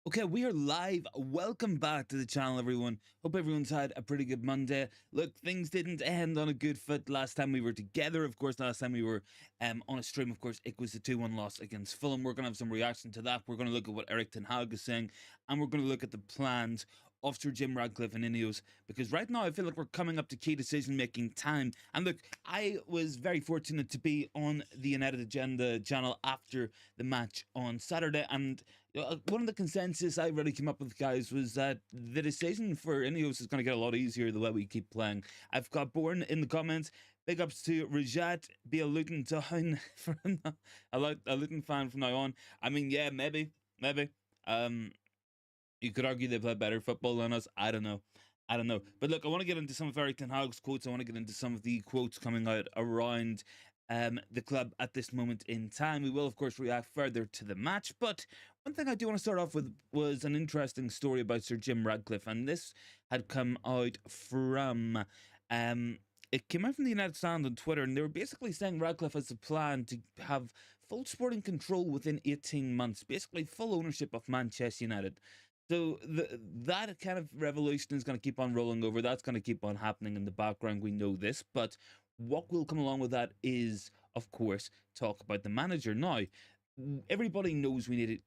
Okay, we are live. Welcome back to the channel, everyone. Hope everyone's had a pretty good Monday. Look, things didn't end on a good foot last time we were together. Of course, last time we were on a stream, of course, it was a 2-1 loss against Fulham. We're going to have some reaction to that. We're going to look at what Erik Ten Hag is saying, and we're going to look at the plans of Sir Jim Ratcliffe and INEOS, because right now I feel like we're coming up to key decision-making time. And look, I was very fortunate to be on the United Agenda channel after the match on Saturday, and one of the consensus I really came up with, guys, was that the decision for INEOS is going to get a lot easier the way we keep playing. I've got Born in the comments. Big ups to Rajat, be a Luton town from a Luton fan from now on. I mean, yeah, maybe. You could argue they play better football than us. I don't know. But look, I want to get into some of Erik Ten Hag's quotes. I want to get into some of the quotes coming out around the club at this moment in time. We will, of course, react further to the match. But one thing I do want to start off with was an interesting story about Sir Jim Ratcliffe. And this had come out from... it came out from the United Stand on Twitter, and they were basically saying Ratcliffe has a plan to have full sporting control within 18 months, basically full ownership of Manchester United. So that kind of revolution is going to keep on rolling over. That's going to keep on happening in the background. We know this. But what will come along with that is, of course, talk about the manager. Now, everybody knows we need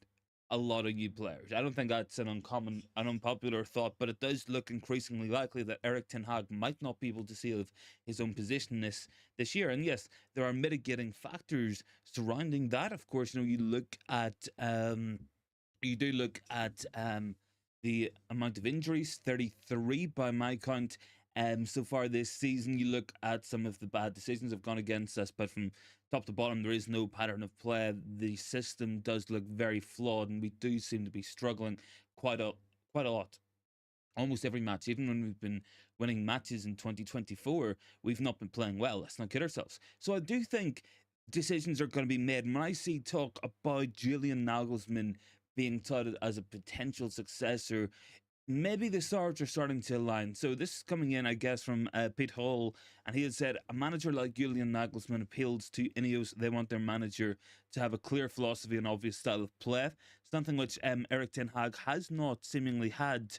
a lot of new players. I don't think that's an unpopular thought, but it does look increasingly likely that Erik Ten Hag might not be able to save his own position this year. And yes, there are mitigating factors surrounding that. Of course, you look at the amount of injuries, 33 by my count. So far this season, you look at some of the bad decisions have gone against us, but from top to bottom, there is no pattern of play. The system does look very flawed, and we do seem to be struggling quite a lot. Almost every match, even when we've been winning matches in 2024, we've not been playing well. Let's not kid ourselves. So I do think decisions are going to be made. And when I see talk about Julian Nagelsmann being touted as a potential successor, maybe the stars are starting to align. So this is coming in, I guess, from Pete Hall, and he had said a manager like Julian Nagelsmann appeals to INEOS. They want their manager to have a clear philosophy and obvious style of play, something which Erik Ten Hag has not seemingly had.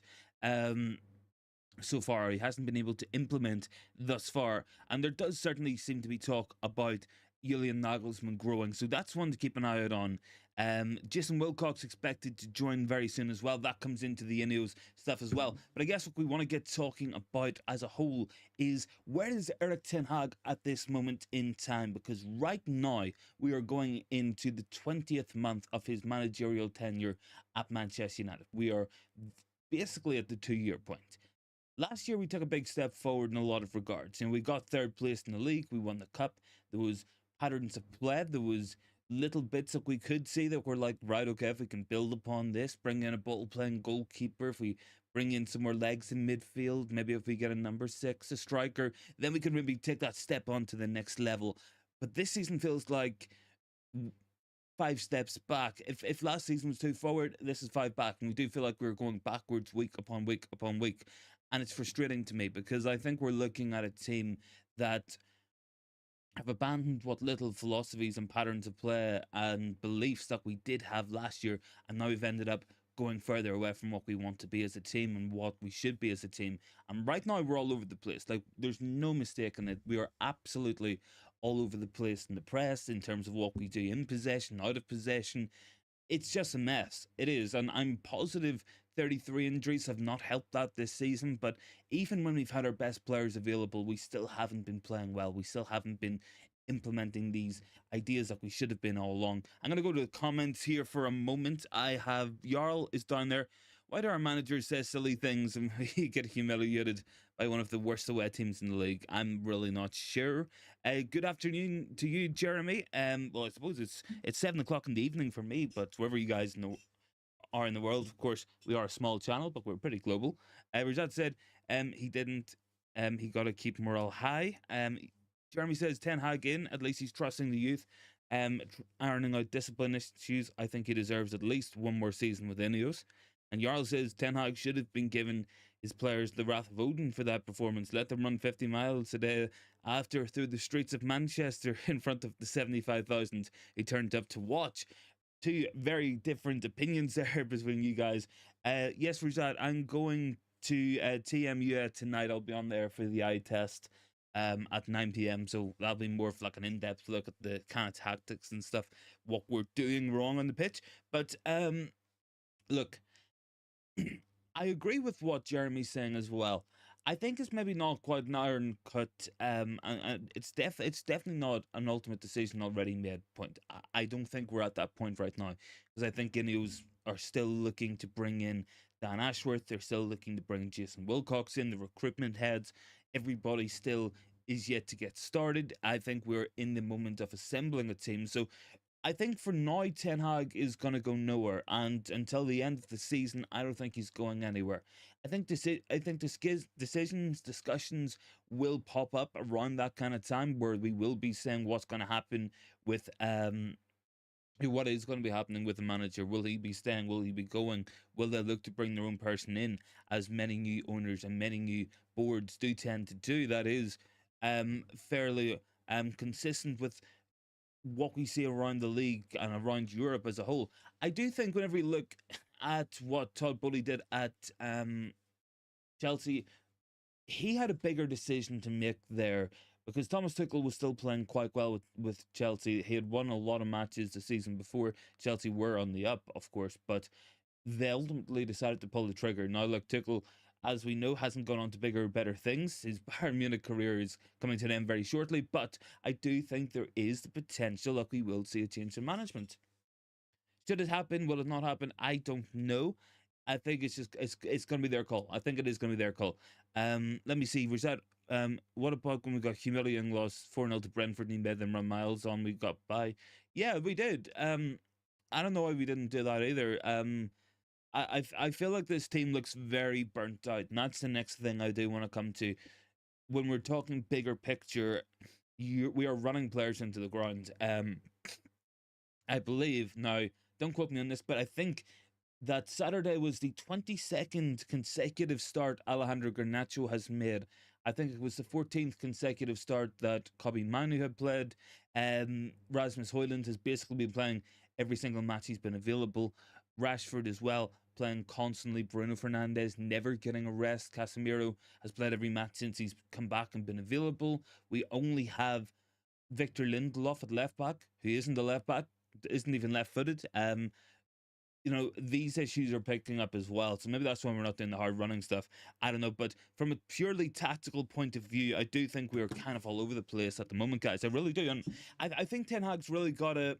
So far, he hasn't been able to implement thus far, and there does certainly seem to be talk about Julian Nagelsmann growing, so that's one to keep an eye out on. Jason Wilcox expected to join very soon as well. That comes into the INEOS stuff as well. But I guess what we want to get talking about as a whole is, where is Erik Ten Hag at this moment in time? Because right now we are going into the 20th month of his managerial tenure at Manchester United. We are basically at the 2-year point. Last year we took a big step forward in a lot of regards. We got third place in the league. We won the cup. There was patterns of play. There was little bits that we could see that were like, right, okay, if we can build upon this, bring in a ball-playing goalkeeper, if we bring in some more legs in midfield, maybe if we get a number 6, a striker, then we can maybe take that step on to the next level. But this season feels like 5 steps back. If last season was 2 forward, this is 5 back, and we do feel like we're going backwards week upon week upon week. And it's frustrating to me, because I think we're looking at a team that have abandoned what little philosophies and patterns of play and beliefs that we did have last year, and now we've ended up going further away from what we want to be as a team and what we should be as a team. And right now we're all over the place. Like, there's no mistake in it. We are absolutely all over the place in the press in terms of what we do in possession, out of possession. It's just a mess. It is. And I'm positive 33 injuries have not helped that this season, but even when we've had our best players available, we still haven't been playing well. We still haven't been implementing these ideas that we should have been all along. I'm going to go to the comments here for a moment. I have Jarl is down there. Why do our managers say silly things and we get humiliated by one of the worst away teams in the league? I'm really not sure. Good afternoon to you, Jeremy. Well, I suppose it's 7 o'clock in the evening for me, but wherever you guys are in the world, of course, we are a small channel, but we're pretty global. Rajat said he got to keep morale high. Jeremy says Ten Hag in, at least he's trusting the youth. Ironing out discipline issues, I think he deserves at least one more season with INEOS. And Jarl says Ten Hag should have been given his players the wrath of Odin for that performance. Let them run 50 miles a day after through the streets of Manchester in front of the 75,000 he turned up to watch. two very different opinions there between you guys. Yes, Rajat, I'm going to TMU tonight. I'll be on there for the eye test at 9 p.m. So that'll be more of like an in-depth look at the kind of tactics and stuff, what we're doing wrong on the pitch. But look, I agree with what Jeremy's saying as well. I think it's maybe not quite an iron cut, and it's definitely not an ultimate decision already made. Point. I don't think we're at that point right now, because I think INEOS are still looking to bring in Dan Ashworth. They're still looking to bring Jason Wilcox in. The recruitment heads, everybody still is yet to get started. I think we're in the moment of assembling a team. So I think for now, Ten Hag is going to go nowhere, and until the end of the season, I don't think he's going anywhere. I think decisions, discussions will pop up around that kind of time where we will be saying what's going to happen with what is going to be happening with the manager. Will he be staying? Will he be going? Will they look to bring their own person in, as many new owners and many new boards do tend to do? That is fairly consistent with what we see around the league and around Europe as a whole. I do think whenever we look at what Todd Bowley did at Chelsea, he had a bigger decision to make there, because Thomas Tuchel was still playing quite well with Chelsea. He had won a lot of matches the season before. Chelsea were on the up, of course, but they ultimately decided to pull the trigger. Now, look, Tuchel, as we know, hasn't gone on to bigger, better things. His Bayern Munich career is coming to an end very shortly, but I do think there is the potential that we will see a change in management. Should it happen? Will it not happen? I don't know. I think it's going to be their call. I think it is going to be their call. Let me see. Was that what about when we got humiliating loss 4-0 to Brentford and he made them run miles on? We got by. Yeah, we did. I don't know why we didn't do that either. I feel like this team looks very burnt out, and that's the next thing I do want to come to. When we're talking bigger picture, we are running players into the ground. I believe, now, don't quote me on this, but I think that Saturday was the 22nd consecutive start Alejandro Garnacho has made. I think it was the 14th consecutive start that Kobe Manu had played. Rasmus Højlund has basically been playing every single match he's been available. Rashford as well, playing constantly. Bruno Fernandes never getting a rest. Casemiro has played every match since he's come back and been available. We only have Victor Lindelof at left back, who isn't a left back, isn't even left footed. These issues are picking up as well. So maybe that's why we're not doing the hard running stuff. I don't know. But from a purely tactical point of view, I do think we're kind of all over the place at the moment, guys. I really do. And I think Ten Hag's really got to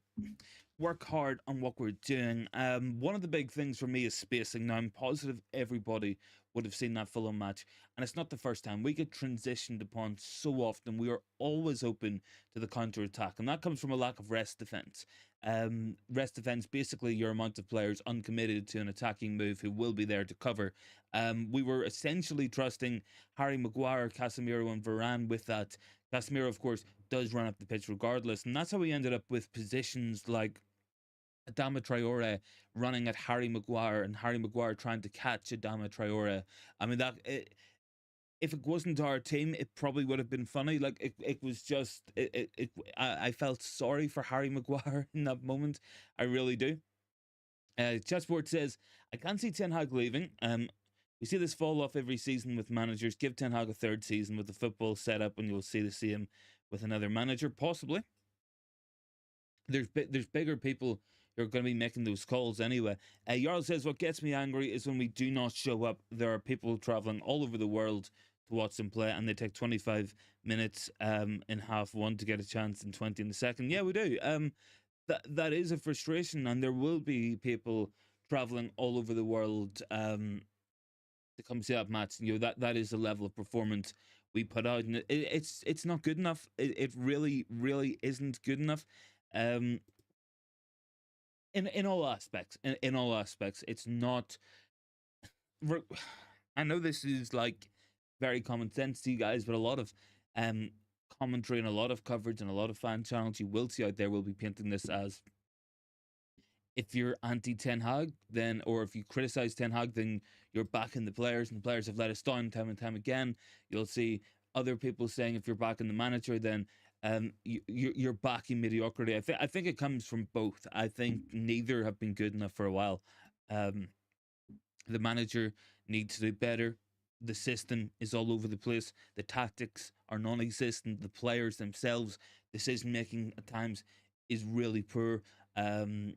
work hard on what we're doing. One of the big things for me is spacing. Now, I'm positive everybody would have seen that Fulham match, and it's not the first time. We get transitioned upon so often. We are always open to the counter attack, and that comes from a lack of rest defense. Rest defense, basically your amount of players uncommitted to an attacking move who will be there to cover. We were essentially trusting Harry Maguire, Casemiro, and Varane with that. Casemiro, of course, does run up the pitch regardless, and that's how we ended up with positions like Adama Traore running at Harry Maguire and Harry Maguire trying to catch Adama Traore. I mean, if it wasn't our team, it probably would have been funny. Like it was just I felt sorry for Harry Maguire in that moment. I really do. Chatsport says, I can't see Ten Hag leaving. We see this fall off every season with managers. Give Ten Hag a third season with the football set up, and you'll see the same with another manager, possibly. There's bigger people who are going to be making those calls anyway. Jarl says, what gets me angry is when we do not show up. There are people traveling all over the world to watch them play, and they take 25 minutes in half one to get a chance in 20 in the second. Yeah, we do. That is a frustration, and there will be people traveling all over the world to come see that match. That is the level of performance we put out, and it's not good enough. It really isn't good enough. In all aspects, in all aspects, it's not. I know this is like very common sense to you guys, but a lot of commentary and a lot of coverage and a lot of fan channels you will see out there will be painting this as, if you're anti Ten Hag, then, or if you criticize Ten Hag, then you're backing the players, and the players have let us down time and time again. You'll see other people saying, if you're backing the manager, then you're back in mediocrity. I think it comes from both. I think neither have been good enough for a while. Um, the manager needs to do better. The system is all over the place. The tactics are non-existent. The players themselves, decision making at times is really poor. Um,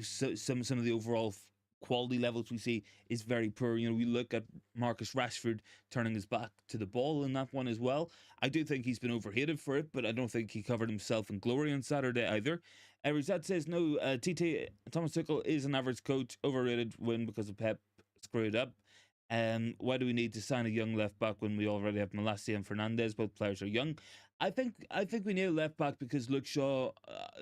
some of the overall quality levels we see is very poor. You know, we look at Marcus Rashford turning his back to the ball in that one as well. I do think he's been overhated for it, but I don't think he covered himself in glory on Saturday either. Rizat says no. TT Thomas Tuchel is an average coach, overrated win because of Pep screwed up. Why do we need to sign a young left back when we already have Malacia and Fernandez? Both players are young. I think we need a left back because Luke Shaw.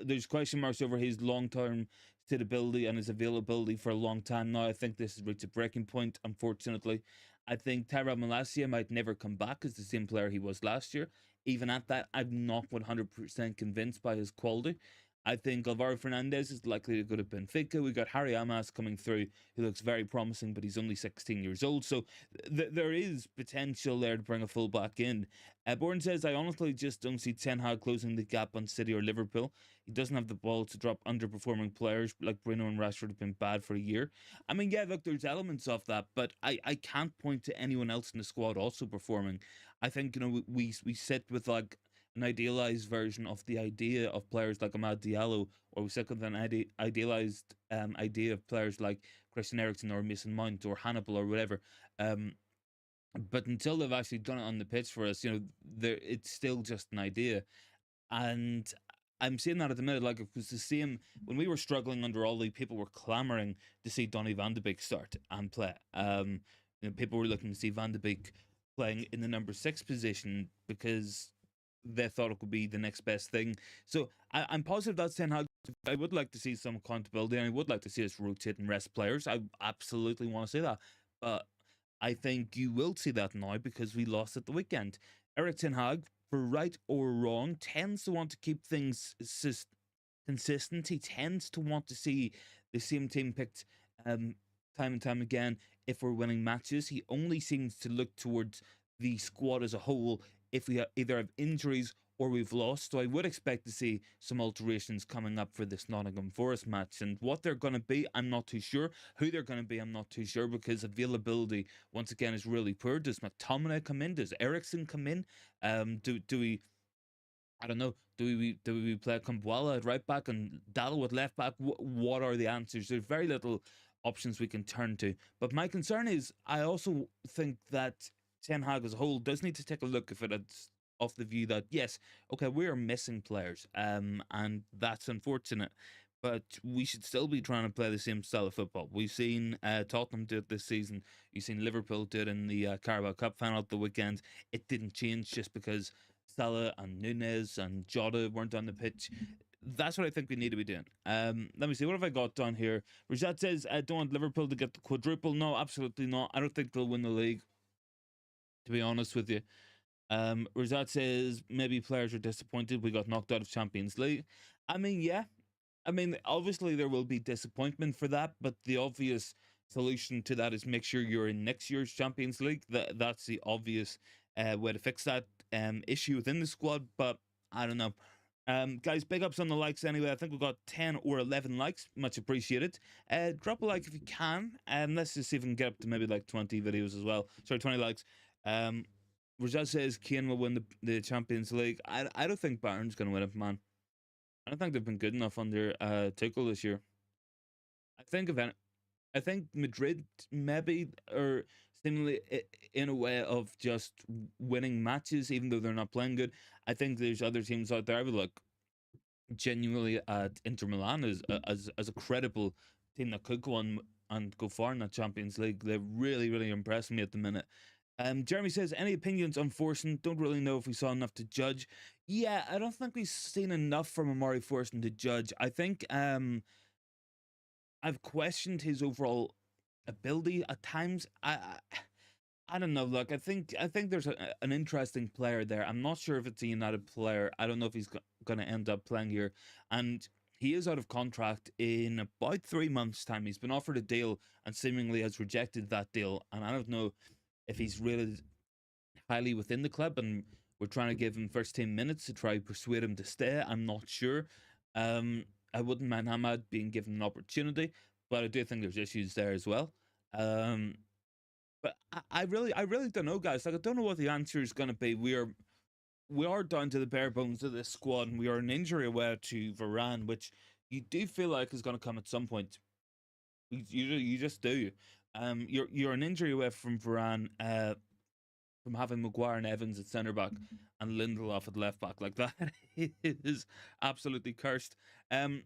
There's question marks over his long term suitability and his availability for a long time now. I think this has reached a breaking point. Unfortunately, I think Tyrell Malacia might never come back as the same player he was last year. Even at that, I'm not 100% convinced by his quality. I think Alvaro Fernandez is likely to go to Benfica. We got Harry Amas coming through, who looks very promising, but he's only 16 years old. So there is potential there to bring a fullback in. Bourne says, I honestly just don't see Ten Hag closing the gap on City or Liverpool. He doesn't have the ball to drop underperforming players like Bruno and Rashford have been bad for a year. I mean, yeah, look, there's elements of that, but I can't point to anyone else in the squad also performing. I think, you know, we sit with like an idealized version of the idea of players like Amad Diallo, or we sit with an idealized idea of players like Christian Eriksen or Mason Mount or Hannibal or whatever. Um, but until they've actually done it on the pitch for us, you know, it's still just an idea. And I'm seeing that at the minute. Like, it was the same when we were struggling under Ollie, people were clamoring to see Donny van de Beek start and play. You know, people were looking to see Van de Beek playing in the number 6 position because they thought it could be the next best thing. So I'm positive that's Ten Hag. I would like to see some accountability, and I would like to see us rotate and rest players. I absolutely want to say that, but I think you will see that now because we lost at the weekend. Erik Ten Hag, for right or wrong, tends to want to keep things consistent. He tends to want to see the same team picked um, time and time again if we're winning matches. He only seems to look towards the squad as a whole if we either have injuries or we've lost. So I would expect to see some alterations coming up for this Nottingham Forest match. And what they're going to be, I'm not too sure. Who they're going to be, I'm not too sure because availability, once again, is really poor. Does McTominay come in? Does Ericsson come in? Do we I don't know. Do we play Kumbuala at right back and Dallo at left back? What are the answers? There's very little options we can turn to. But my concern is, I also think that Ten Hag as a whole does need to take a look at it off the view that yes, okay, we are missing players, and that's unfortunate. But we should still be trying to play the same style of football. We've seen Tottenham do it this season. You've seen Liverpool do it in the Carabao Cup final at the weekend. It didn't change just because Salah and Nunez and Jota weren't on the pitch. That's what I think we need to be doing. Let me see. What have I got down here? Rajat says, I don't want Liverpool to get the quadruple. No, absolutely not. I don't think they'll win the league, to be honest with you. Rajat says, maybe players are disappointed we got knocked out of Champions League. I mean, yeah. I mean, obviously there will be disappointment for that, but the obvious solution to that is make sure you're in next year's Champions League. That's the obvious way to fix that issue within the squad. But I don't know. Guys, big ups on the likes anyway. I think we've got 10 or 11 likes. Much appreciated. Drop a like if you can. Let's just see if we can get up to maybe like 20 videos as well. Sorry, 20 likes. Rajat says Kane will win the Champions League. I don't think Bayern's going to win it, man. I don't think they've been good enough under Tuchel this year. I think if any, I think Madrid maybe are seemingly in a way of just winning matches, even though they're not playing good. I think there's other teams out there. I would look genuinely at Inter Milan as a credible team that could go on and go far in that Champions League. They're really impressing me at the minute. Jeremy says, any opinions on Forsen? Don't really know if we saw enough to judge. Yeah, I don't think we've seen enough from Amari Forsen to judge. I think I've questioned his overall ability at times. I don't know. Look, I think there's an interesting player there. I'm not sure if it's a United player. I don't know if he's going to end up playing here, and he is out of contract in about 3 months' time. He's been offered a deal and seemingly has rejected that deal, and I don't know if he's rated highly within the club and we're trying to give him first team minutes to try persuade him to stay. I'm not sure. I wouldn't mind Hamad being given an opportunity, but I do think there's issues there as well. But I really don't know, guys. Like, I don't know what the answer is going to be. We are down to the bare bones of this squad, and we are an injury away to Varane, which you do feel like is going to come at some point. You just do. You're an injury away from Varane, from having Maguire and Evans at centre back and Lindelof at left back. Like, that is absolutely cursed. Who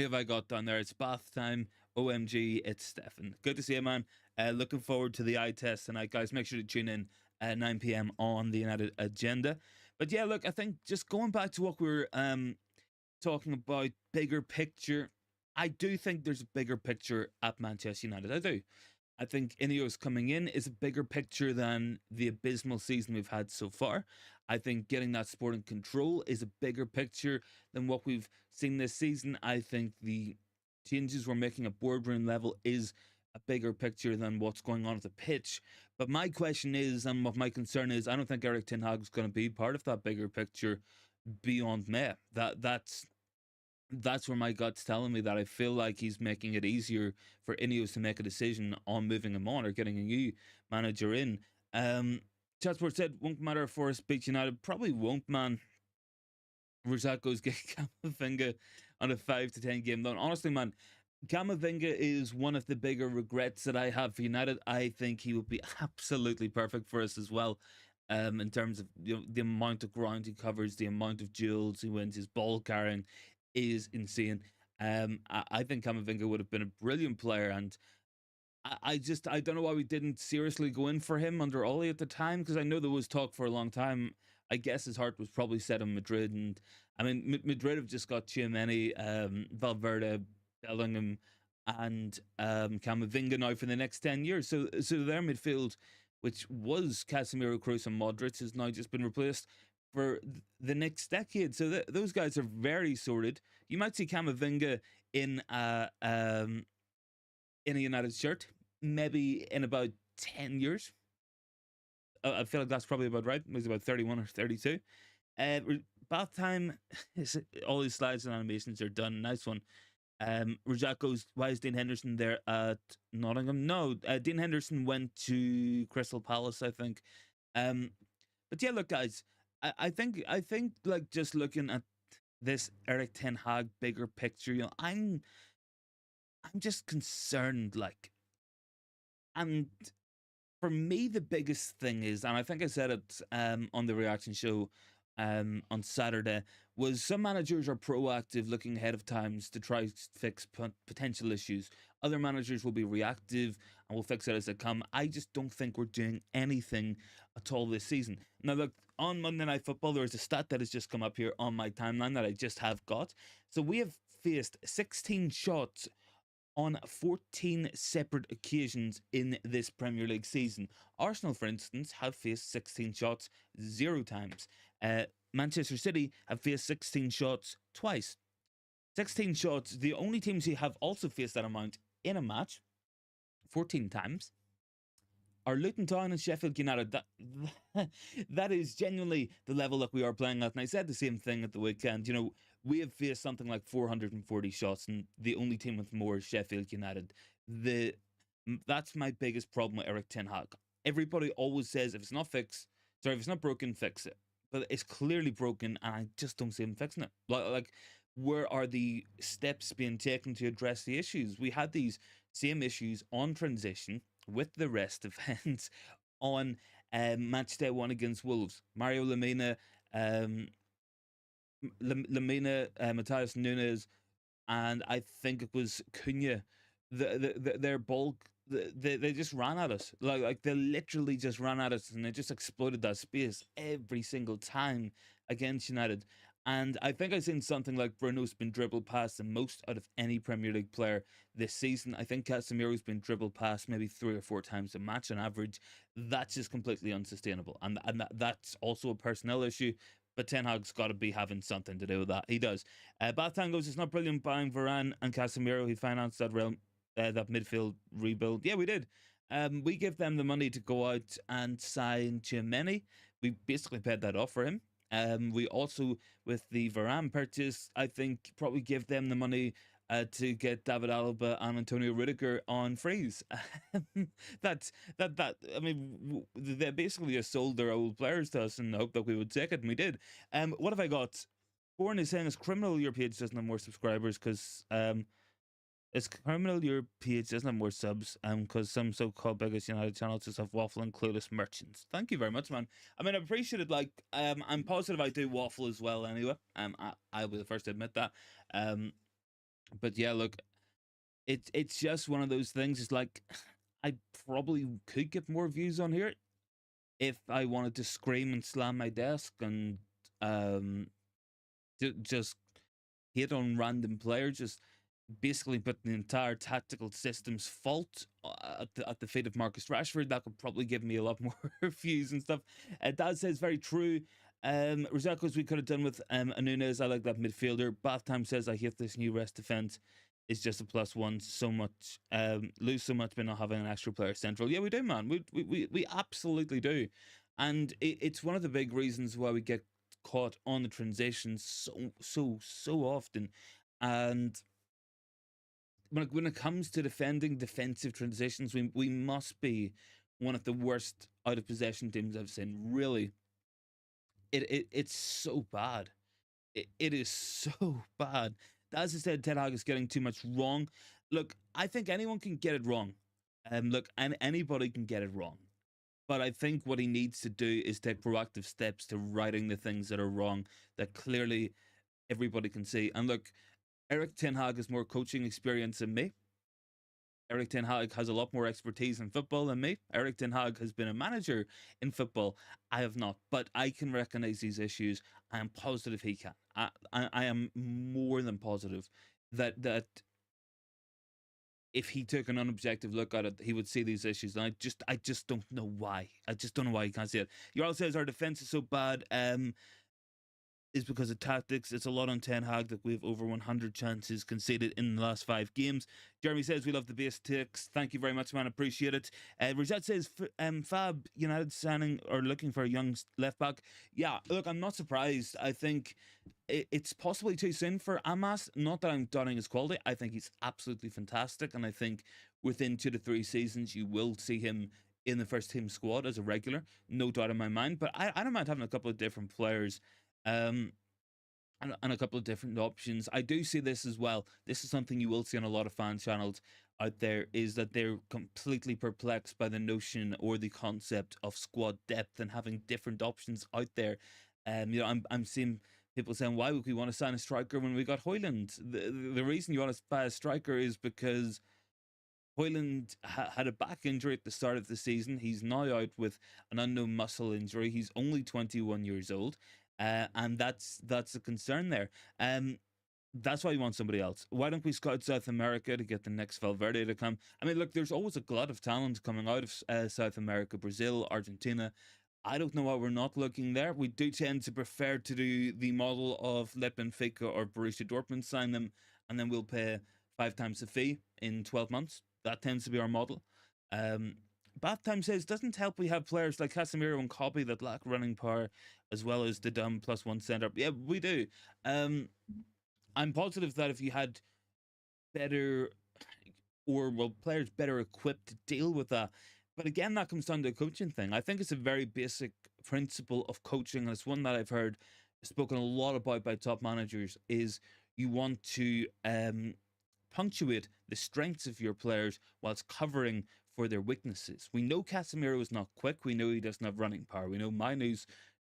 have I got down there? It's bath time. OMG, it's Stefan. Good to see you, man. Looking forward to the eye test tonight, guys. Make sure to tune in at 9 p.m. on the United Agenda. But yeah, look, I think just going back to what we were talking about, bigger picture, I do think there's a bigger picture at Manchester United. I do. I think INEOS coming in is a bigger picture than the abysmal season we've had so far. I think getting that sporting control is a bigger picture than what we've seen this season. I think the changes we're making at boardroom level is a bigger picture than what's going on at the pitch. But my question is, and what my concern is, I don't think Erik Ten Hag is going to be part of that bigger picture beyond May. That's where my gut's telling me that I feel like he's making it easier for Ineos to make a decision on moving him on or getting a new manager in. Chatsport said, won't matter for us beat United. Probably won't, man. Rosako's getting Camavinga on a 5 to 10 game loan. Honestly, man, Camavinga is one of the bigger regrets that I have for United. I think he would be absolutely perfect for us as well. In terms of, the amount of ground he covers, the amount of duels he wins, his ball carrying is insane. I think Camavinga would have been a brilliant player, and I don't know why we didn't seriously go in for him under Ollie at the time, because I know there was talk for a long time. I guess his heart was probably set on Madrid, and I mean Madrid have just got Tchouaméni, Valverde, Bellingham, and Camavinga now for the next 10 years. So their midfield, which was Casemiro, Kroos, and Modric, has now just been replaced for the next decade. So those guys are very sorted. You might see Camavinga in a United shirt, maybe in about 10 years. I feel like that's probably about right. He's about 31 or 32. Bath time. All these slides and animations are done. Nice one. Rojako's, why is Dean Henderson there at Nottingham? No, Dean Henderson went to Crystal Palace, I think. But yeah, look, guys, I think like, just looking at this Erik Ten Hag bigger picture, I'm just concerned, like, and for me the biggest thing is, and I think I said it on the reaction show on Saturday, was some managers are proactive, looking ahead of times to try to fix potential issues. Other managers will be reactive and will fix it as they come. I just don't think we're doing anything at all this season. Now, look, on Monday Night Football, there's a stat that has just come up here on my timeline that I just have got. So we have faced 16 shots on 14 separate occasions in this Premier League season. Arsenal, for instance, have faced 16 shots 0 times. Manchester City have faced 16 shots twice. 16 shots, the only teams who have also faced that amount in a match 14 times are Luton Town and Sheffield United. That is genuinely the level that we are playing at. And I said the same thing at the weekend. We have faced something like 440 shots, and the only team with more is Sheffield United. That's my biggest problem with Erik Ten Hag. Everybody always says, if it's not broken, fix it. But it's clearly broken, and I just don't see him fixing it. Like, where are the steps being taken to address the issues? We had these same issues on transition with the rest defence on match day 1 against Wolves. Mario Lemina, Matthias Nunes, and I think it was Cunha. Their ball, they just ran at us. Like they literally just ran at us, and they just exploited that space every single time against United. And I think I've seen something like Bruno's been dribbled past the most out of any Premier League player this season. I think Casemiro's been dribbled past maybe 3 or 4 times a match on average. That's just completely unsustainable. And that's also a personnel issue. But Ten Hag's got to be having something to do with that. He does. Bath Tangos, it's not brilliant buying Varane and Casemiro. He financed that that midfield rebuild. Yeah, we did. We give them the money to go out and sign Tchouaméni. we basically paid that off for him. We also, with the Varane purchase, I think probably give them the money to get David Alaba and Antonio Rudiger on freeze. That's that. I mean, they basically just sold their old players to us and hoped that we would take it, and we did. What have I got? Born is saying it's criminal your page doesn't have more subscribers because it's criminal your page doesn't have more subs because some so-called biggest United channels just have waffle and clueless merchants. Thank you very much, man. I mean, I appreciate it. Like, I'm positive I do waffle as well anyway. I'll be the first to admit that. But yeah, look, it's just one of those things. It's like I probably could get more views on here if I wanted to scream and slam my desk and just hit on random players, just basically put the entire tactical system's fault at the feet of Marcus Rashford. That could probably give me a lot more views and stuff. Dad says very true. Roseco's we could have done with INEOS. I like that midfielder. Bath Time says I hate this new rest defense. It's just a +1. So much lose so much by not having an extra player central. Yeah, we do, man. We absolutely do, and it's one of the big reasons why we get caught on the transitions so often. And when it comes to defending defensive transitions, we must be one of the worst out of possession teams I've seen. Really, it's so bad. It is so bad. As I said, Ten Hag is getting too much wrong. Look, I think anyone can get it wrong. Look, and anybody can get it wrong. But I think what he needs to do is take proactive steps to righting the things that are wrong that clearly everybody can see. And look, Erik Ten Hag has more coaching experience than me. Erik Ten Hag has a lot more expertise in football than me. Erik Ten Hag has been a manager in football. I have not, but I can recognize these issues. I am positive he can. I am more than positive that if he took an unobjective look at it, he would see these issues. And I just don't know why. I just don't know why he can't see it. Jarl says our defense is so bad. Is because of tactics. It's a lot on Ten Hag that we have over 100 chances conceded in the last 5 games. Jeremy says we love the base ticks. Thank you very much, man. Appreciate it. Rosette says Fab United signing or looking for a young left back. Yeah, look, I'm not surprised. I think it's possibly too soon for Amas. Not that I'm doubting his quality. I think he's absolutely fantastic, and I think within 2 to 3 seasons you will see him in the first team squad as a regular. No doubt in my mind. But I don't mind having a couple of different players. And a couple of different options. I do see this as well. This is something you will see on a lot of fan channels out there, is that they're completely perplexed by the notion or the concept of squad depth and having different options out there. I'm seeing people saying, why would we want to sign a striker when we got Højlund? The reason you want to buy a striker is because Højlund had a back injury at the start of the season. He's now out with an unknown muscle injury. He's only 21 years old. And that's a concern there. That's why you want somebody else. Why don't we scout South America to get the next Valverde to come? I mean, look, there's always a glut of talent coming out of South America, Brazil, Argentina. I don't know why we're not looking there. We do tend to prefer to do the model of let Benfica or Borussia Dortmund sign them, and then we'll pay 5 times the fee in 12 months. That tends to be our model. Bath Time says, doesn't help we have players like Casemiro and Copy that lack running power, as well as the dumb +1 centre. Yeah, we do. I'm positive that if you had better, players better equipped to deal with that. But again, that comes down to a coaching thing. I think it's a very basic principle of coaching, and it's one that I've heard spoken a lot about by top managers, is you want to punctuate the strengths of your players whilst covering for their weaknesses. We know Casemiro is not quick. We know he doesn't have running power. We know Mainu's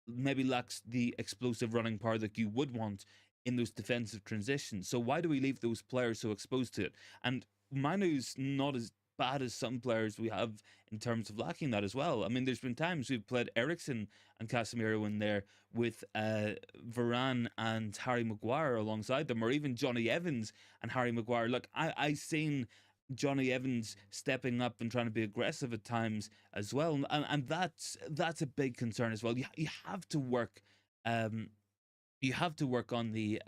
maybe lacks the explosive running power that you would want in those defensive transitions. So why do we leave those players so exposed to it? And Mainu's not as bad as some players we have in terms of lacking that as well. I mean, there's been times we've played Eriksen and Casemiro in there with Varane and Harry Maguire alongside them, or even Johnny Evans and Harry Maguire. Look, I seen Johnny Evans stepping up and trying to be aggressive at times as well, and that's a big concern as well. You have to work, you have to work on the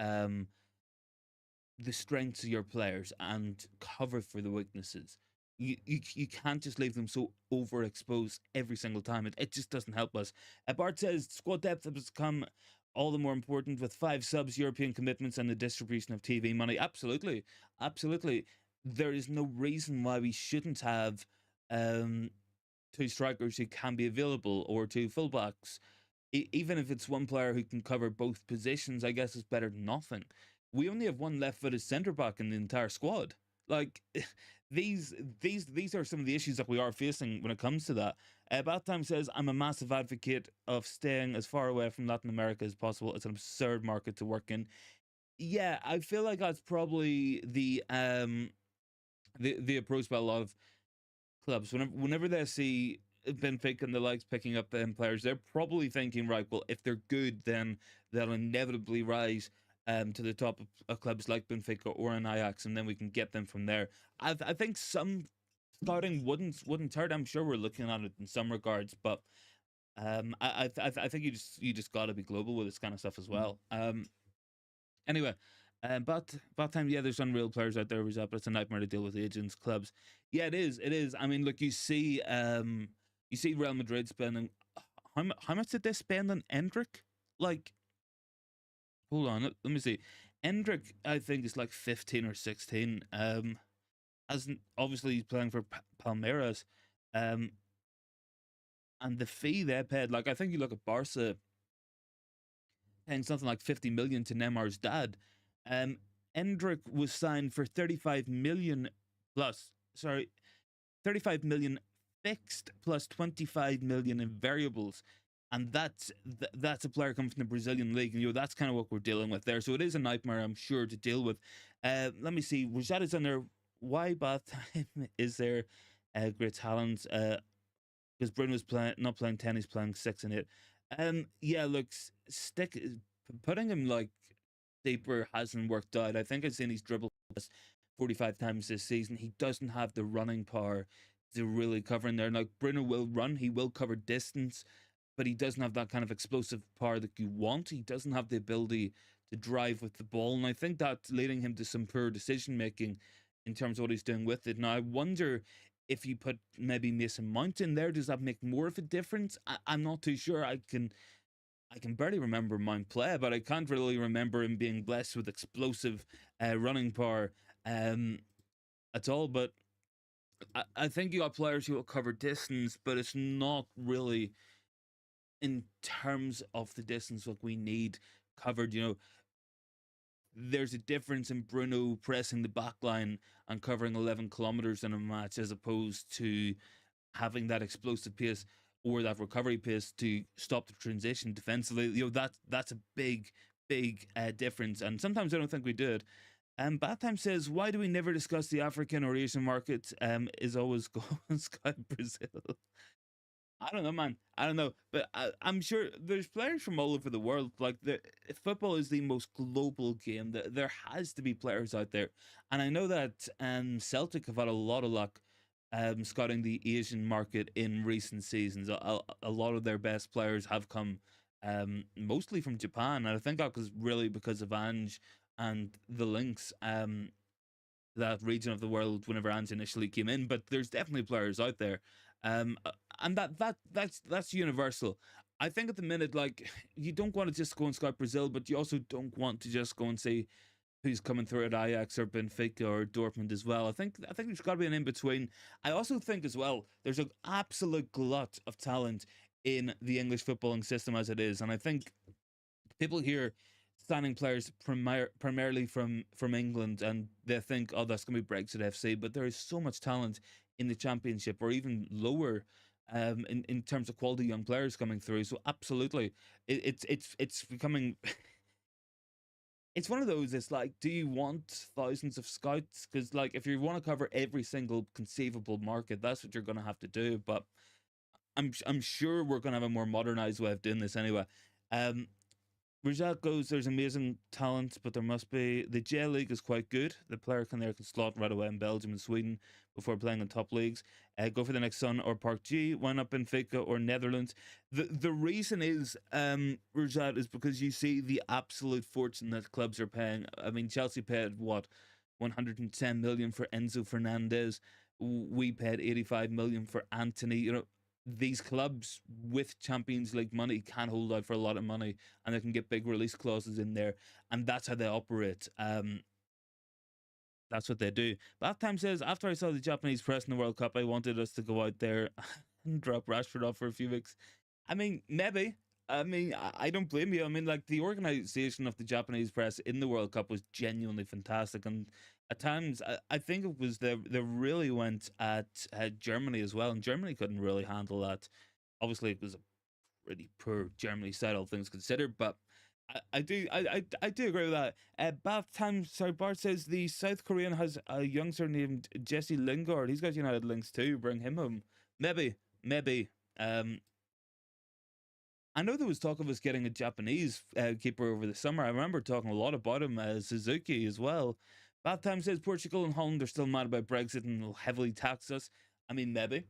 strengths of your players and cover for the weaknesses. You can't just leave them so overexposed every single time. It just doesn't help us. Bart says squad depth has become all the more important with 5 subs, European commitments, and the distribution of TV money. Absolutely, absolutely. There is no reason why we shouldn't have um, 2 strikers who can be available or 2 fullbacks. Even if it's one player who can cover both positions, I guess it's better than nothing. We only have one left-footed centre back in the entire squad. Like these are some of the issues that we are facing when it comes to that. Battime says, I'm a massive advocate of staying as far away from Latin America as possible. It's an absurd market to work in. Yeah, I feel like that's probably the approach by a lot of clubs. Whenever they see Benfica and the likes picking up them players, they're probably thinking, right, well, if they're good, then they'll inevitably rise to the top of clubs like Benfica or an Ajax, and then we can get them from there. I think some scouting wouldn't hurt. I'm sure we're looking at it in some regards, but I think you just got to be global with this kind of stuff as well. Anyway, but time, yeah, there's unreal players out there, but it's a nightmare to deal with agents, clubs. Yeah, it is. It is. I mean, look, you see Real Madrid spending how much did they spend on Endrick? Like, hold on, let me see. Endrick, I think, is like 15 or 16. As obviously he's playing for Palmeiras, um, and the fee they paid, like, I think you look at Barca paying something like 50 million to Neymar's dad. Um, Endrick was signed for 35 million plus, sorry, 35 million fixed plus 25 million in variables. And that's a player coming from the Brazilian league, and that's kind of what we're dealing with there. So it is a nightmare, I'm sure, to deal with. Let me see. Rajat is on there. Why bath time is there? Great talent. Because Bruno's not playing 10, he's playing 6 and 8. Yeah, look, stick putting him like deeper hasn't worked out. I think I've seen he's dribbled 45 times this season. He doesn't have the running power to really cover in there. Like, Bruno will run, he will cover distance, but he doesn't have that kind of explosive power that you want. He doesn't have the ability to drive with the ball, and I think that's leading him to some poor decision making in terms of what he's doing with it. Now, I wonder if you put maybe Mason Mount in there, does that make more of a difference? I'm not too sure. I can barely remember Mount play, but I can't really remember him being blessed with explosive running power at all. But I think you got players who will cover distance, but it's not really in terms of the distance what we need covered. There's a difference in Bruno pressing the back line and covering 11 kilometers in a match as opposed to having that explosive pace or that recovery pace to stop the transition defensively. That's a big difference, and sometimes I don't think we do it. Batham says, why do we never discuss the African or Asian market? Is always going Sky Brazil. I don't know, man. I don't know, but I'm sure there's players from all over the world. Like, football is the most global game. There has to be players out there, and I know that Celtic have had a lot of luck scouting the Asian market in recent seasons. A lot of their best players have come mostly from Japan, and I think that was really because of Ange and the links. That region of the world whenever Ange initially came in, but there's definitely players out there, and that's universal. I think at the minute, like, you don't want to just go and scout Brazil, but you also don't want to just go and see who's coming through at Ajax or Benfica or Dortmund as well. I think there's got to be an in between. I also think as well there's an absolute glut of talent in the English footballing system as it is, and I think people hear signing players primarily from England, and they think, oh, that's going to be Brexit FC. But there is so much talent in the Championship, or even lower, in terms of quality young players coming through. So absolutely, it's becoming. It's one of those. It's like, do you want thousands of scouts? Because, like, if you want to cover every single conceivable market, that's what you're going to have to do. But I'm sure we're going to have a more modernized way of doing this anyway. Um, Rajat goes, there's amazing talent, but there must be. The J League is quite good. The player can slot right away in Belgium and Sweden before playing in top leagues. Go for the next Sun or Park G. Why not Benfica or Netherlands? The reason is, Rajat, is because you see the absolute fortune that clubs are paying. I mean, Chelsea paid what, 110 million for Enzo Fernandez. We paid 85 million for Anthony. You know, these clubs with Champions League money can hold out for a lot of money, and they can get big release clauses in there, and that's how they operate. That's what they do. Bathtime says, after I saw the Japanese press in the World Cup, I wanted us to go out there and drop Rashford off for a few weeks. I mean, maybe. I mean, I don't blame you. I mean, like, the organization of the Japanese press in the World Cup was genuinely fantastic. And at times, I think it was they really went at Germany as well. And Germany couldn't really handle that. Obviously, it was a pretty poor Germany side, all things considered. But I do agree with that. Bath Time, sorry, Bart says the South Korean has a youngster named Jesse Lingard. He's got United links too. Bring him home. Maybe. Um, I know there was talk of us getting a Japanese keeper over the summer. I remember talking a lot about him, Suzuki as well. Bath Time says Portugal and Holland are still mad about Brexit and will heavily tax us. I mean, maybe.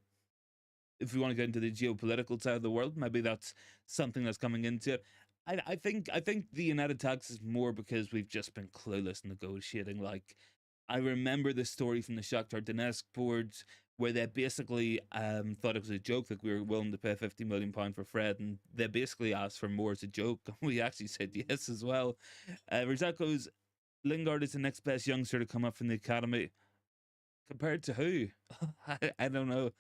If we want to get into the geopolitical side of the world, maybe that's something that's coming into it. I think the United tax is more because we've just been clueless negotiating. Like, I remember the story from the Shakhtar Donetsk boards where they basically thought it was a joke that we were willing to pay £50 million for Fred, and they basically asked for more as a joke. We actually said yes as well. Rizak goes, Lingard is the next best youngster to come up from the academy. Compared to who? I don't know.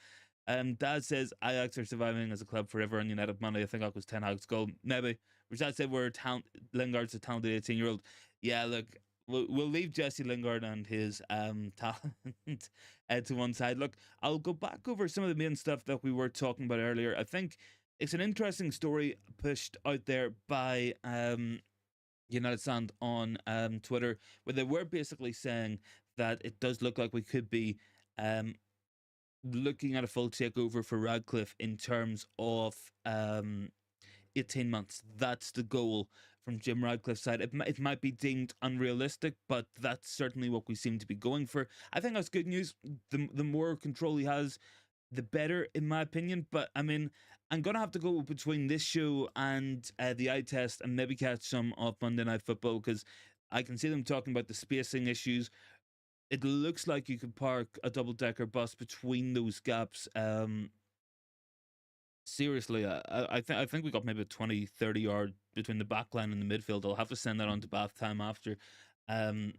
Dad says Ajax are surviving as a club forever on United money. I think that was Ten Hag's goal. Maybe. Which Dad said Lingard's a talented 18-year-old. Yeah, look, we'll leave Jesse Lingard and his talent to one side. Look, I'll go back over some of the main stuff that we were talking about earlier. I think it's an interesting story pushed out there by United Stand on Twitter, where they were basically saying that it does look like we could be um, looking at a full takeover for Radcliffe in terms of 18 months. That's the goal from Jim Radcliffe's side. It might be deemed unrealistic, but that's certainly what we seem to be going for. I think that's good news. The more control he has, the better, in my opinion. But I mean, I'm gonna have to go between this show and the eye test, and maybe catch some of Monday Night Football, because I can see them talking about the spacing issues. It looks like you could park a double decker bus between those gaps. Seriously, I think we got maybe a 20, 30 yard between the back line and the midfield. I'll have to send that on to Bath Time after. Um,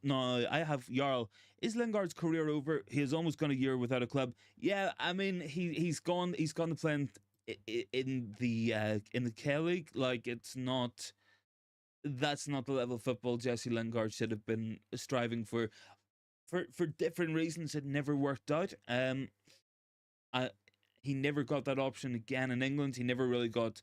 no, I have Jarl. Is Lingard's career over? He has almost gone a year without a club. Yeah, I mean he's gone. He's gone to play in the K League. Like, it's not. That's not the level of football Jesse Lingard should have been striving for. For different reasons, it never worked out. I, he never got that option again in England. He never really got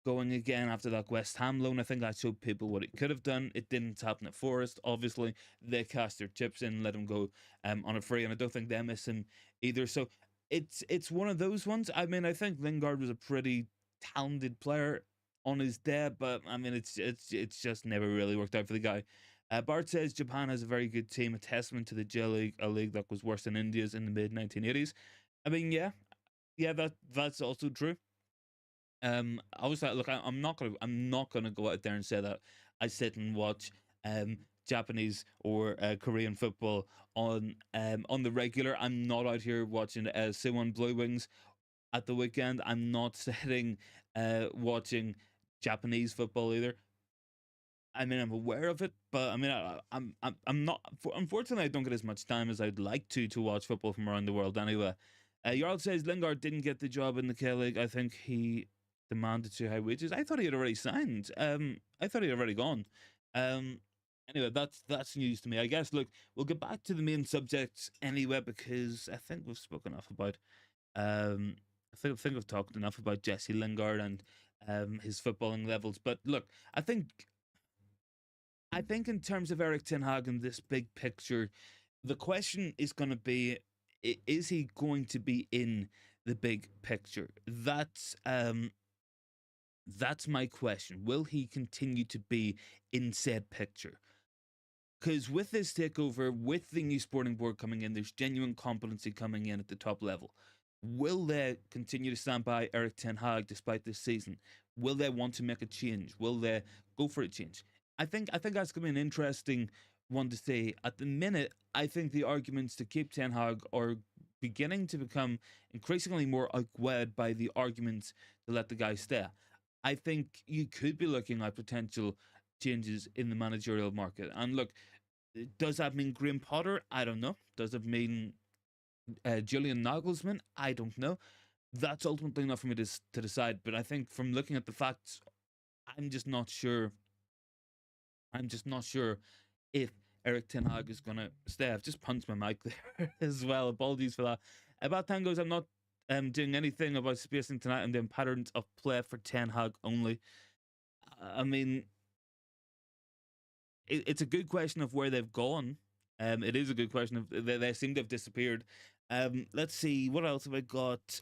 going again after that West Ham loan. I think I showed people what he could have done. It didn't happen at Forest. Obviously, they cast their chips in, let him go on a free, and I don't think they miss him either. So it's one of those ones. I mean, I think Lingard was a pretty talented player on his day, but I mean, it's just never really worked out for the guy. Bart says Japan has a very good team, a testament to the J League, a league that was worse than India's in the mid 1980s. I mean, yeah, that's also true. I was like, look, I'm not gonna go out there and say that I sit and watch Japanese or Korean football on the regular. I'm not out here watching Suwon Blue Wings at the weekend. I'm not sitting watching Japanese football either. I mean, I'm aware of it, but I mean, I'm not. Unfortunately, I don't get as much time as I'd like to watch football from around the world. Anyway, Jarl says Lingard didn't get the job in the K League. I think he demanded too high wages. I thought he had already signed. I thought he had already gone. Um, anyway, that's news to me. I guess. Look, we'll get back to the main subjects anyway, because I think we've spoken enough about. Um, I think we've talked enough about Jesse Lingard and his footballing levels. But look, I think in terms of Erik Ten Hag and this big picture, the question is going to be: is he going to be in the big picture? That's my question. Will he continue to be in said picture? Because with this takeover, with the new sporting board coming in, there's genuine competency coming in at the top level. Will they continue to stand by Erik Ten Hag despite this season? Will they want to make a change? Will they go for a change? I think that's going to be an interesting one to say. At the minute, I think the arguments to keep Ten Hag are beginning to become increasingly more outweighed by the arguments to let the guy stay. I think you could be looking at potential changes in the managerial market. And look, does that mean Graham Potter? I don't know. Does it mean Julian Nagelsmann? I don't know. That's ultimately not for me to decide. But I think from looking at the facts, I'm just not sure. I'm just not sure if Erik Ten Hag is going to stay. I've just punched my mic there as well. Apologies for that. About Tangos, I'm not doing anything about spacing tonight. I'm doing patterns of play for Ten Hag only. I mean, it's a good question of where they've gone. It is a good question of they seem to have disappeared. Let's see what else have I got.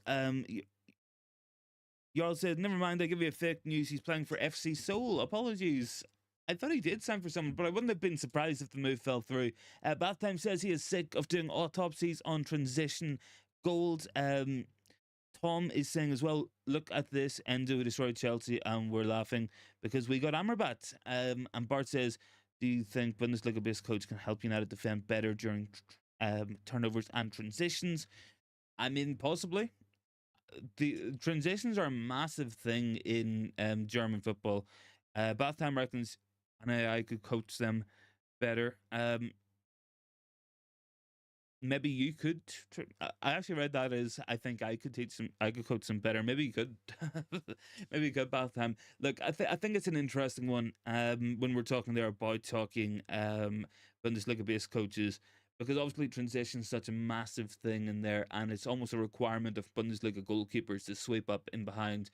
Jarl said, "Never mind. I give you a fake news. He's playing for FC Seoul. Apologies. I thought he did sign for someone, but I wouldn't have been surprised if the move fell through." Bath Time says he is sick of doing autopsies on transition gold. Tom is saying as well, look at this, Endo destroyed Chelsea and we're laughing because we got Amrabat. And Bart says, do you think Bundesliga-based coach can help United defend better during turnovers and transitions? I mean, possibly. The transitions are a massive thing in German football. Batham reckons an AI could coach them better. Maybe you could. I actually read that as I think I could teach some. I could coach some better. Maybe you could. Maybe you could, Batham. Look, I think it's an interesting one. When we're talking there about talking Bundesliga-based coaches, because obviously transition is such a massive thing in there, and it's almost a requirement of Bundesliga goalkeepers to sweep up in behind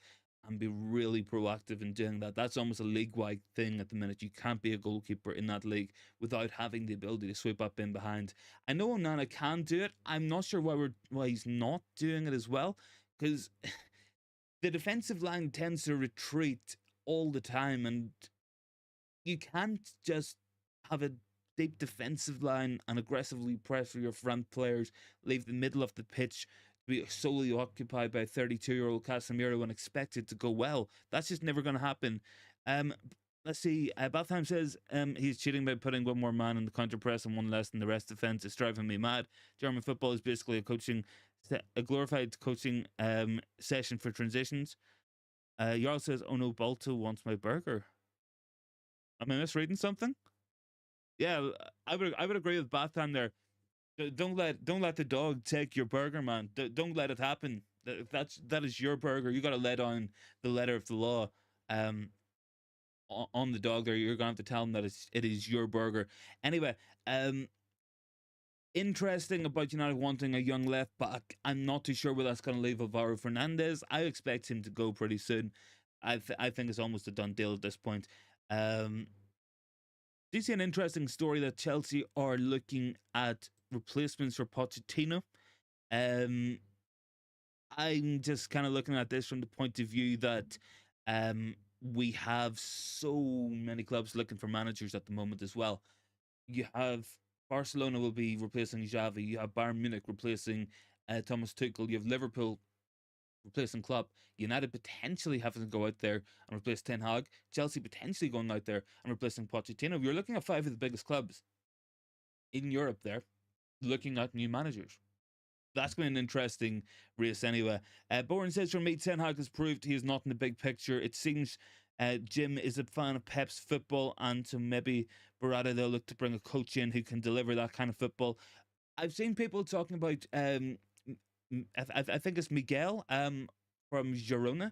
and be really proactive in doing that. That's almost a league-wide thing at the minute. You can't be a goalkeeper in that league without having the ability to sweep up in behind. I know Onana can do it. I'm not sure why he's not doing it as well, because the defensive line tends to retreat all the time, and you can't just have a deep defensive line and aggressively pressure your front players, leave the middle of the pitch to be solely occupied by 32-year-old Casemiro and expect it to go well. That's just never going to happen. Let's see. Batham says he's cheating by putting one more man in the counter press and one less in the rest defense. It's driving me mad. German football is basically a glorified coaching session for transitions. Jarl says, "Oh no, Balto wants my burger." Am I misreading something? Yeah, I would agree with Batham there. Don't let the dog take your burger, man. Don't let it happen. That is your burger. You got to let down the letter of the law. On the dog there, you're gonna have to tell him that it is your burger. Anyway, interesting about United wanting a young left back. I'm not too sure where that's going to leave Alvaro Fernandez. I expect him to go pretty soon. I think it's almost a done deal at this point. Do you see an interesting story that Chelsea are looking at replacements for Pochettino? Um, I'm just kind of looking at this from the point of view that we have so many clubs looking for managers at the moment as well. You have Barcelona will be replacing Xavi. You have Bayern Munich replacing Thomas Tuchel. You have Liverpool replacing Klopp. United potentially having to go out there and replace Ten Hag. Chelsea potentially going out there and replacing Pochettino. You're looking at five of the biggest clubs in Europe there looking at new managers. That's been an interesting race anyway. Boren says, for me, Ten Hag has proved he is not in the big picture. It seems Jim is a fan of Pep's football, and so maybe Barada they'll look to bring a coach in who can deliver that kind of football. I've seen people talking about, I think it's Miguel from Girona.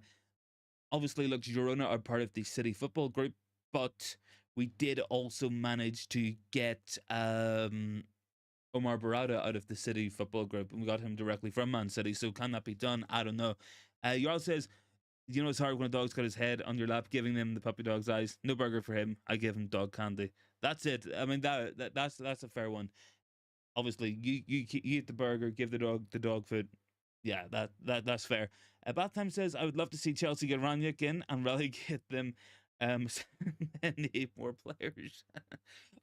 Obviously, look, Girona are part of the City Football Group, but we did also manage to get Omar Barada out of the City Football Group, and we got him directly from Man City. So can that be done? I don't know. Jarl says, you know it's hard when a dog's got his head on your lap, giving them the puppy dog's eyes. No burger for him. I give him dog candy. That's it. I mean that's a fair one. Obviously, you eat the burger, give the dog food. Yeah, that's fair. Bath Time says, I would love to see Chelsea get Ranić in and relegate them. And need more players.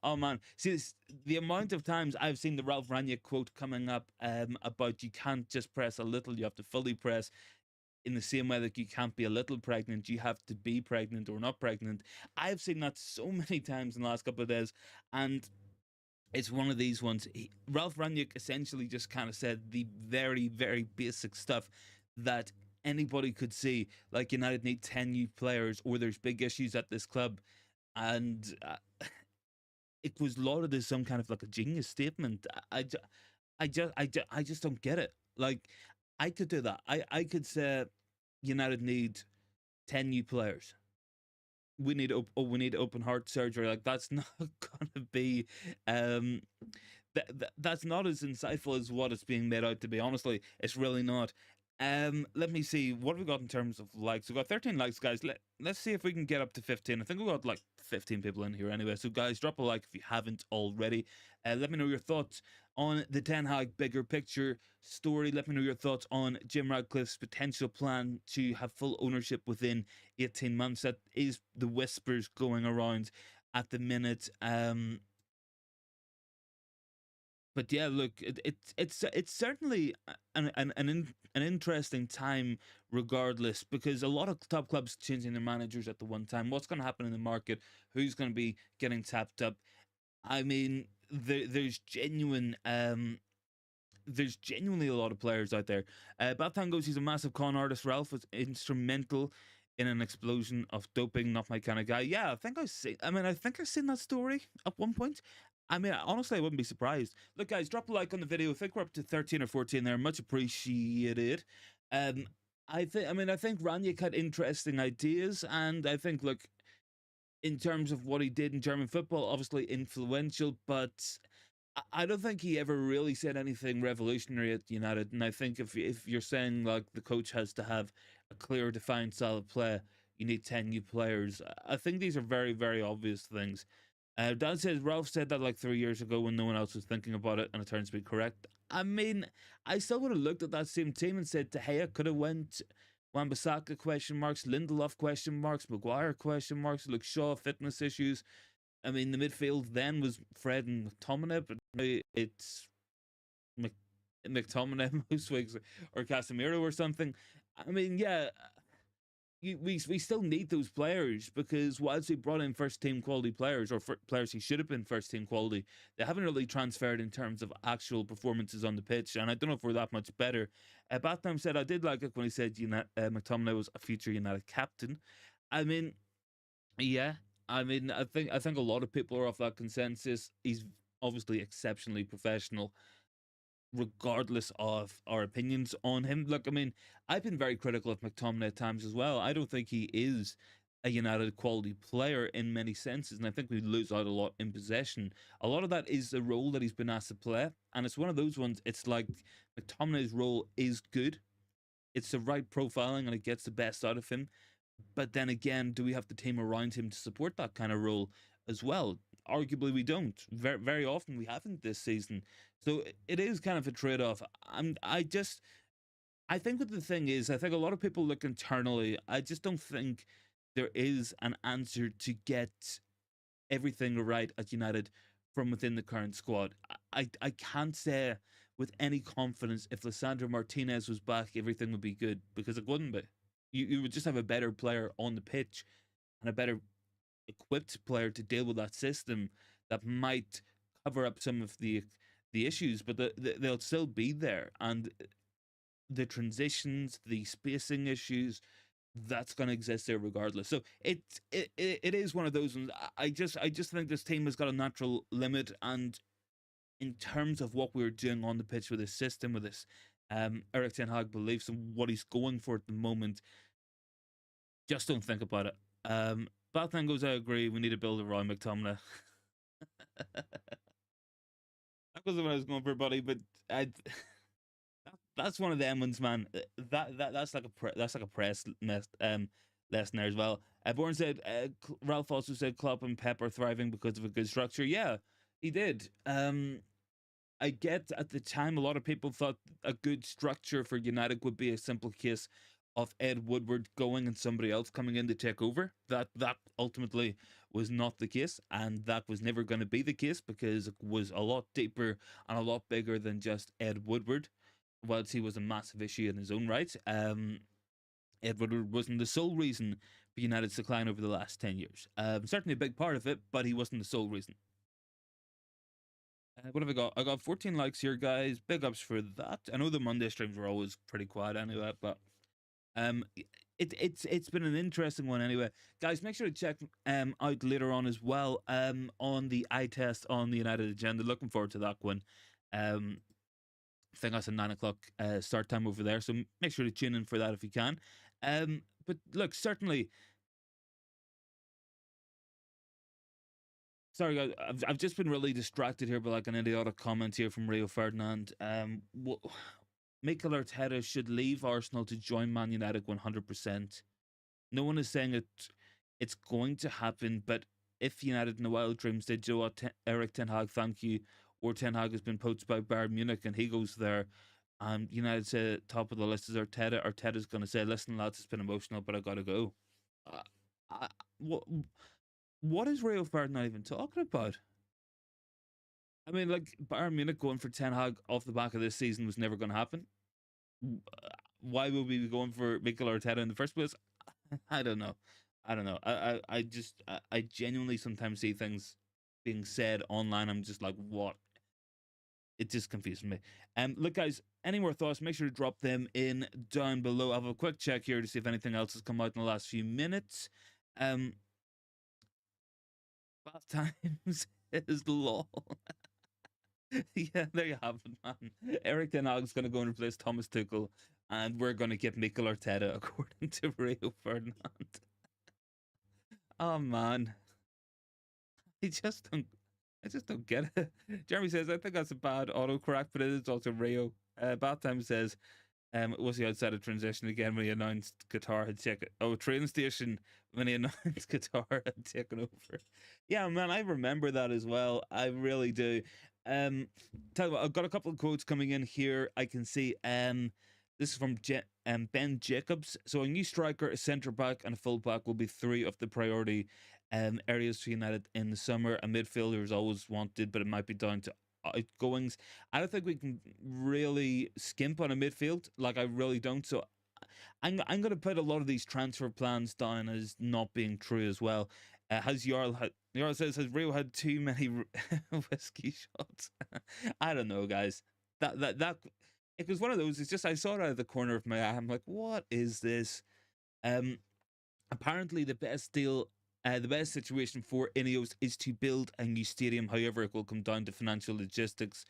Oh man, see the amount of times I've seen the Ralph Ranić quote coming up about you can't just press a little, you have to fully press. In the same way that you can't be a little pregnant, you have to be pregnant or not pregnant. I've seen that so many times in the last couple of days, and it's one of these ones. Ralph Rangnick essentially just kind of said the very, very basic stuff that anybody could see. Like United need 10 new players, or there's big issues at this club. And it was lauded as some kind of like a genius statement. I just don't get it. Like, I could do that. I could say United need 10 new players. We need open heart surgery. Like, that's not gonna be um that's not as insightful as what it's being made out to be. Honestly, it's really not. Let me see what we got in terms of likes. We got 13 likes, guys. Let's see if we can get up to 15. I think we got like 15 people in here anyway. So, guys, drop a like if you haven't already. Let me know your thoughts on the Ten Hag bigger picture story. Let me know your thoughts on Jim Ratcliffe's potential plan to have full ownership within 18 months. That is the whispers going around at the minute. But yeah, look, it's certainly an interesting time, regardless, because a lot of top clubs changing their managers at the one time. What's going to happen in the market? Who's going to be getting tapped up? I mean, there's genuinely a lot of players out there. Batan goes, he's a massive con artist. Ralph was instrumental in an explosion of doping. Not my kind of guy. Yeah, I think I've seen. I mean, I think I've seen that story at one point. I mean, honestly, I wouldn't be surprised. Look, guys, drop a like on the video. I think we're up to 13 or 14 there. Much appreciated. Um, I think Ranić had interesting ideas, and I think, look, in terms of what he did in German football, obviously influential, but I don't think he ever really said anything revolutionary at United. And I think if you're saying like the coach has to have a clear, defined style of play, you need 10 new players. I think these are very, very obvious things. Dan says Ralph said that like 3 years ago when no one else was thinking about it, and it turns to be correct. I mean, I still would have looked at that same team and said De Gea could have went. Wan-Bissaka question marks, Lindelof question marks, Maguire question marks, Luke Shaw fitness issues. I mean, the midfield then was Fred and McTominay, but now it's Mc, McTominay most weeks, or Casemiro or something. I mean, yeah, we still need those players, because whilst we brought in first team quality players, or players who should have been first team quality, they haven't really transferred in terms of actual performances on the pitch. And I don't know if we're that much better. Batman said, I did like it when he said McTominay was a future United captain. I mean, yeah, I think a lot of people are off that consensus. He's obviously exceptionally professional, regardless of our opinions on him. Look, I mean, I've been very critical of McTominay at times as well. I don't think he is a United quality player in many senses, and I think we lose out a lot in possession. A lot of that is the role that he's been asked to play, and it's one of those ones. It's like McTominay's role is good. It's the right profiling, and it gets the best out of him. But then again, do we have the team around him to support that kind of role as well? Arguably, we don't. Very, very often, we haven't this season. So it is kind of a trade off. I think what the thing is, I think a lot of people look internally. I just don't think there is an answer to get everything right at United from within the current squad. I can't say with any confidence if Lissandro Martinez was back, everything would be good, because it wouldn't be. You would just have a better player on the pitch and a better equipped player to deal with that system that might cover up some of the issues, but they'll still be there. And the transitions, the spacing issues, that's going to exist there regardless. So it is one of those ones. I just think this team has got a natural limit, and in terms of what we're doing on the pitch with this system, with this Erik Ten Hag beliefs and what he's going for at the moment, just don't think about it. Batman goes, I agree. We need to build around McTominay. That wasn't what I was going for, buddy. But that's one of them ones, man. That's like that's like a press lesson there as well. Bourne said Ralph also said Klopp and Pep are thriving because of a good structure. Yeah, he did. I get at the time a lot of people thought a good structure for United would be a simple case of Ed Woodward going and somebody else coming in to take over. That ultimately was not the case, and that was never going to be the case, because it was a lot deeper and a lot bigger than just Ed Woodward. Whilst he was a massive issue in his own right, Ed Woodward wasn't the sole reason for United's decline over the last 10 years. Certainly a big part of it, but he wasn't the sole reason. What have I got? I got 14 likes here, guys. Big ups for that. I know the Monday streams were always pretty quiet anyway, but um, it's been an interesting one anyway, guys. Make sure to check out later on as well on the eye test on the United agenda. Looking forward to that one. I think that's a 9 o'clock start time over there, so make sure to tune in for that if you can. But look, certainly. Sorry, guys. I've just been really distracted here by like an idiotic comment here from Rio Ferdinand. Mikel Arteta should leave Arsenal to join Man United 100%. No one is saying it's going to happen, but if United in the wild dreams did, Joe Erik Ten Hag, thank you, or Ten Hag has been poached by Bayern Munich and he goes there, and United say top of the list is Arteta. Arteta's going to say, listen, lads, it's been emotional, but I got to go. Uh, I, what is Rio Ferdinand even talking about? I mean, like, Bayern Munich going for Ten Hag off the back of this season was never going to happen. Why would we be going for Mikel Arteta in the first place? I don't know. I don't know. I just, I genuinely sometimes see things being said online. I'm just like, what? It just confuses me. Look, guys, any more thoughts, make sure to drop them in down below. I'll have a quick check here to see if anything else has come out in the last few minutes. Bath times is lol. Yeah, there you have it, man. Erik Ten Hag's going to go and replace Thomas Tuchel, and we're going to get Mikel Arteta, according to Rio Ferdinand. Oh man, I just don't get it. Jeremy says, I think that's a bad autocorrect, but it is also Rio. Bath time says, was he outside of transition again when he announced Qatar had taken? Oh, train station when he announced Qatar had taken over. Yeah, man, I remember that as well. I really do. Tell you what, I've got a couple of quotes coming in here. I can see. This is from Ben Jacobs. So a new striker, a centre back, and a full back will be three of the priority areas for United in the summer. A midfielder is always wanted, but it might be down to outgoings. I don't think we can really skimp on a midfield. Like, I really don't. So I'm going to put a lot of these transfer plans down as not being true as well. Has Jarl says, has Rio had too many whiskey shots? I don't know, guys. That it was one of those. It's just, I saw it out of the corner of my eye. I'm like, what is this? Apparently the best deal, the best situation for INEOS is to build a new stadium. However, it will come down to financial logistics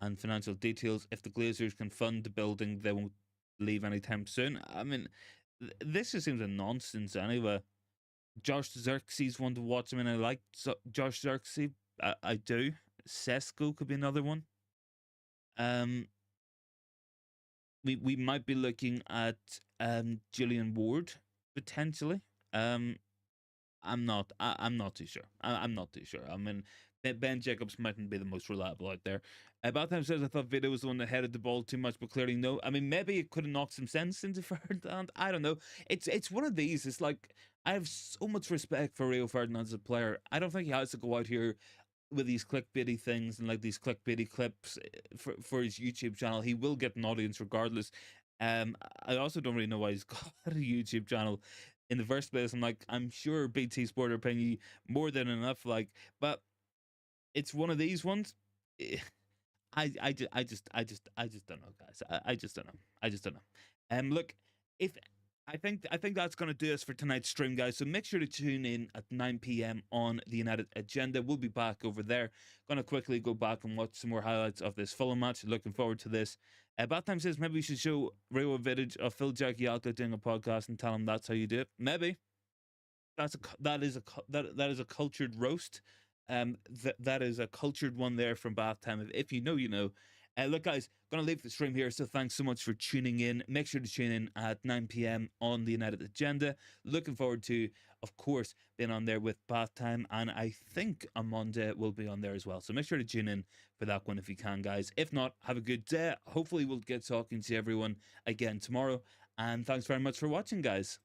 and financial details. If the Glazers can fund the building, they won't leave anytime soon. I mean, this just seems a nonsense anyway. Josh Xerxes one to watch. I mean, I like Josh Xerxes. I do. Sesko could be another one. We might be looking at Julian Ward potentially. I'm not too sure. I'm not too sure. I mean, Ben Jacobs mightn't be the most reliable out there. About time says, I thought Vito was the one that headed the ball too much, but clearly no. I mean, maybe it could have knocked some sense into Ferdinand. I don't know. It's one of these. It's like, I have so much respect for Rio Ferdinand as a player. I don't think he has to go out here with these clickbaity things and like these clickbaity clips for his YouTube channel. He will get an audience regardless. I also don't really know why he's got a YouTube channel in the first place. I'm sure BT Sport are paying you more than enough. Like, but it's one of these ones. I just don't know, guys. I just don't know. I just don't know. Look, if I think that's going to do us for tonight's stream, guys. So make sure to tune in at 9 p.m. on the United agenda. We'll be back over there. Going to quickly go back and watch some more highlights of this Fulham match. Looking forward to this. Battime says maybe we should show Rio a footage of Phil Jagielka doing a podcast and tell him that's how you do it. Maybe that is a cultured roast. That is a cultured one there from Bath Time. If you know, you know. Look, guys, gonna leave the stream here. So thanks so much for tuning in. Make sure to tune in at 9 p.m. on the United agenda. Looking forward to, of course, being on there with Bath Time, and I think on Monday will be on there as well. So make sure to tune in for that one if you can, guys. If not, have a good day. Hopefully, we'll get talking to everyone again tomorrow. And thanks very much for watching, guys.